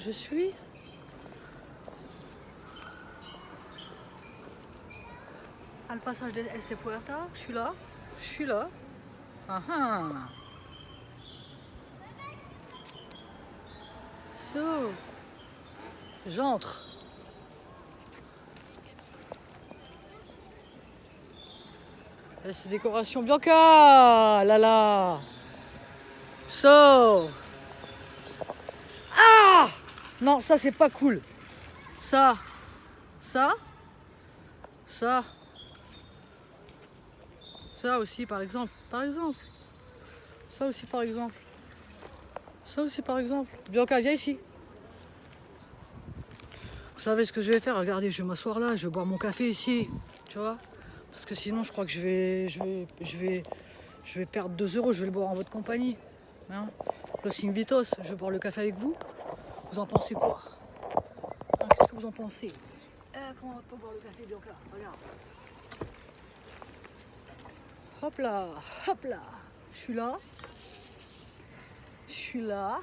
Je suis à le passage de S. Puerta. Je suis là. Je suis là. Ah ah. So, j'entre. Et c'est décoration Bianca. Là là. So. Ah. Non, ça c'est pas cool. Ça. Ça. Ça. Ça aussi par exemple. Par exemple. Ça aussi par exemple. Ça aussi par exemple. Bianca, viens ici. Vous savez ce que je vais faire? Regardez, je vais m'asseoir là, je vais boire mon café ici. Tu vois? Parce que sinon je crois que je vais perdre 2 euros, je vais le boire en votre compagnie. Hein? Los Invitos, je vais boire le café avec vous. Vous en pensez quoi? Hein, qu'est-ce que vous en pensez? Comment on peut boire le café, Bianca? Regarde. Hop là, hop là. Je suis là. Je suis là.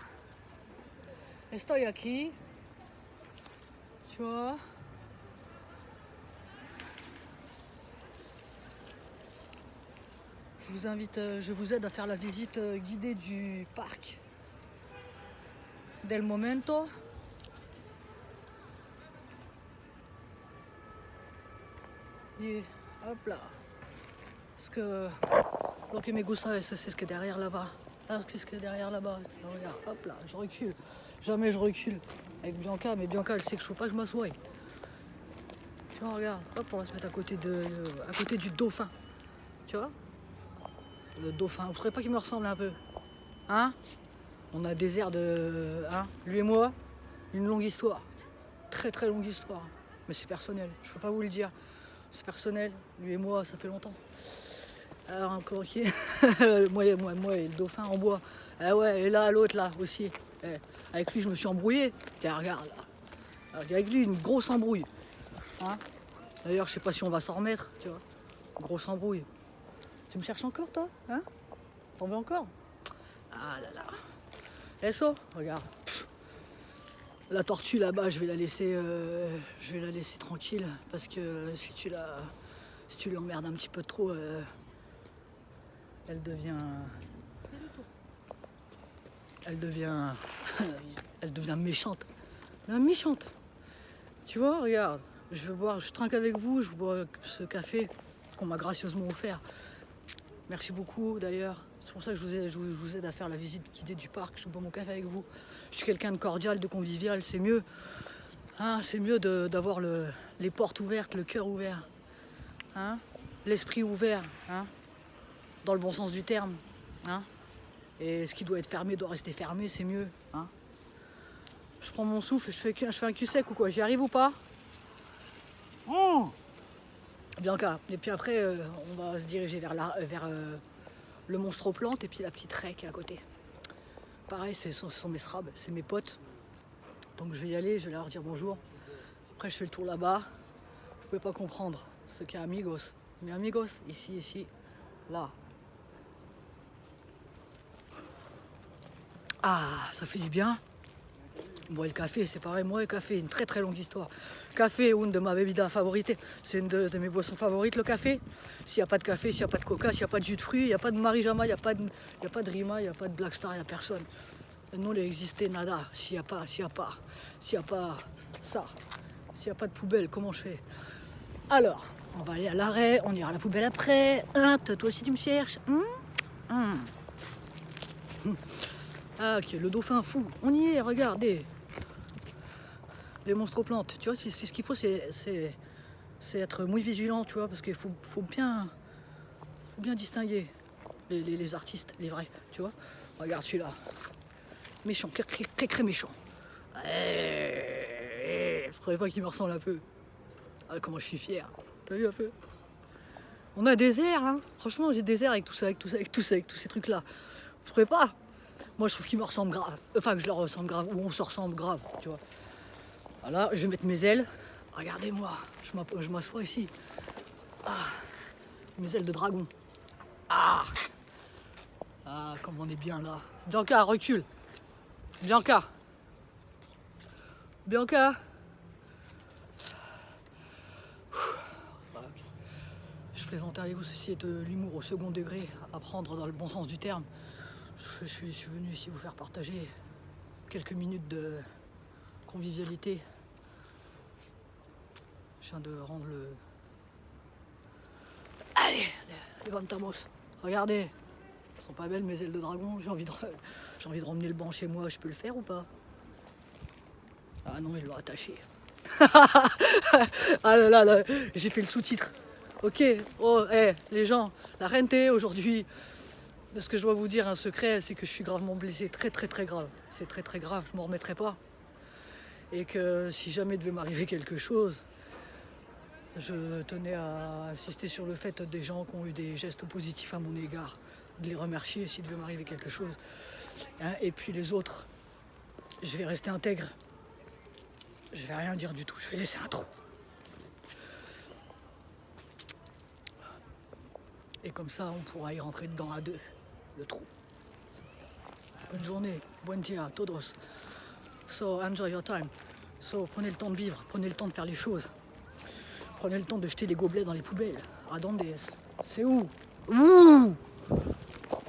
Estoy aquí. Tu vois? Je vous invite, je vous aide à faire la visite guidée du parc Del Momento. Et hop là. Parce que lo que me gusta, c'est ce qui est derrière là-bas. Ah, c'est ce qui est derrière là-bas. Regarde, hop là, je recule. Jamais je recule avec Bianca, mais Bianca, elle sait que je ne faut pas que je m'assoie. Tu vois, regarde, hop, on va se mettre à côté du dauphin. Tu vois? Le dauphin, vous ne trouvez pas qu'il me ressemble un peu? Hein? On a des airs de... Hein? Lui et moi, une longue histoire. Très très longue histoire. Mais c'est personnel, je peux pas vous le dire. C'est personnel, lui et moi, ça fait longtemps. Alors encore qui moi et le dauphin en bois. Ah ouais, et là, l'autre là aussi. Avec lui, je me suis embrouillé. Tiens, regarde là. Alors, avec lui, une grosse embrouille. Hein? D'ailleurs, je sais pas si on va s'en remettre, tu vois. Grosse embrouille. Tu me cherches encore, toi? Hein? T'en veux encore? Ah là là. Et ça, regarde. La tortue là-bas, je vais la laisser tranquille parce que si tu l'emmerdes un petit peu trop, elle devient, elle devient, elle devient méchante. Méchante. Tu vois, regarde, je trinque avec vous, je bois ce café qu'on m'a gracieusement offert. Merci beaucoup d'ailleurs. C'est pour ça que je vous aide à faire la visite guidée du parc. Je bois mon café avec vous. Je suis quelqu'un de cordial, de convivial. C'est mieux. Hein, c'est mieux d'avoir les portes ouvertes, le cœur ouvert. Hein, l'esprit ouvert. Hein, dans le bon sens du terme. Hein, et ce qui doit être fermé doit rester fermé. C'est mieux. Hein. Je prends mon souffle. Je fais un cul sec ou quoi? J'y arrive ou pas? Bianca. Et puis après, on va se diriger vers le monstre aux plantes et puis la petite raie qui est à côté. Pareil, ce sont mes srabs, c'est mes potes. Donc je vais y aller, je vais leur dire bonjour. Après, je fais le tour là-bas. Vous pouvez pas comprendre ce qu'est amigos. Mais amigos, ici, là. Ah, ça fait du bien. Bon, et le café, c'est pareil. Moi, le café, une très très longue histoire. Café, une de ma bebida favorite. C'est une de mes boissons favorites, le café. S'il n'y a pas de café, s'il n'y a pas de coca, s'il n'y a pas de jus de fruits, il n'y a pas de Marijama, il n'y a pas de Rima, il n'y a pas de Black Star, il n'y a personne. Non, il n'existait nada. S'il n'y a pas ça, s'il n'y a pas de poubelle, comment je fais? Alors, on va aller à l'arrêt, on ira à la poubelle après. Hein, toi aussi tu me cherches? Ah, ok, le dauphin fou. On y est, regardez. Les monstres aux plantes, tu vois, c'est ce qu'il faut, c'est être muy vigilant, tu vois, parce qu'il faut bien distinguer les artistes, les vrais, tu vois. Regarde celui-là. Méchant, très méchant. Vous ne croyez pas qu'il me ressemble un peu? Ah, comment je suis fier. T'as vu un peu? On a des airs, hein. Franchement, j'ai des airs avec tous ces trucs-là. Vous trouvez pas? Moi, je trouve qu'ils me ressemblent grave. Enfin, que je leur ressemble grave, ou on se ressemble grave, tu vois. Voilà, je vais mettre mes ailes. Regardez-moi, je m'assois ici. Ah, mes ailes de dragon. Ah, comme on est bien là. Bianca, recule. Bianca. Bianca. Je plaisantais avec vous, ceci est de l'humour au second degré, à prendre dans le bon sens du terme. Je suis venu ici vous faire partager quelques minutes de convivialité. Je viens de rendre le... Allez, levantamos. Regardez, elles sont pas belles mes ailes de dragon. J'ai envie de ramener le banc chez moi. Je peux le faire ou pas? Ah non, ils l'ont attaché. Ah là là, j'ai fait le sous-titre. Ok, oh, les gens, la rente aujourd'hui, de ce que je dois vous dire, un secret, c'est que je suis gravement blessé, très grave. C'est très grave, je m'en remettrai pas. Et que si jamais il devait m'arriver quelque chose, je tenais à insister sur le fait des gens qui ont eu des gestes positifs à mon égard, de les remercier s'il devait m'arriver quelque chose. Hein, et puis les autres, je vais rester intègre. Je vais rien dire du tout, je vais laisser un trou. Et comme ça, on pourra y rentrer dedans à deux, le trou. Bonne journée, buen dia, todos. So, enjoy your time. So, prenez le temps de vivre, prenez le temps de faire les choses. Prenez le temps de jeter les gobelets dans les poubelles. À Donde? C'est où? Ouh!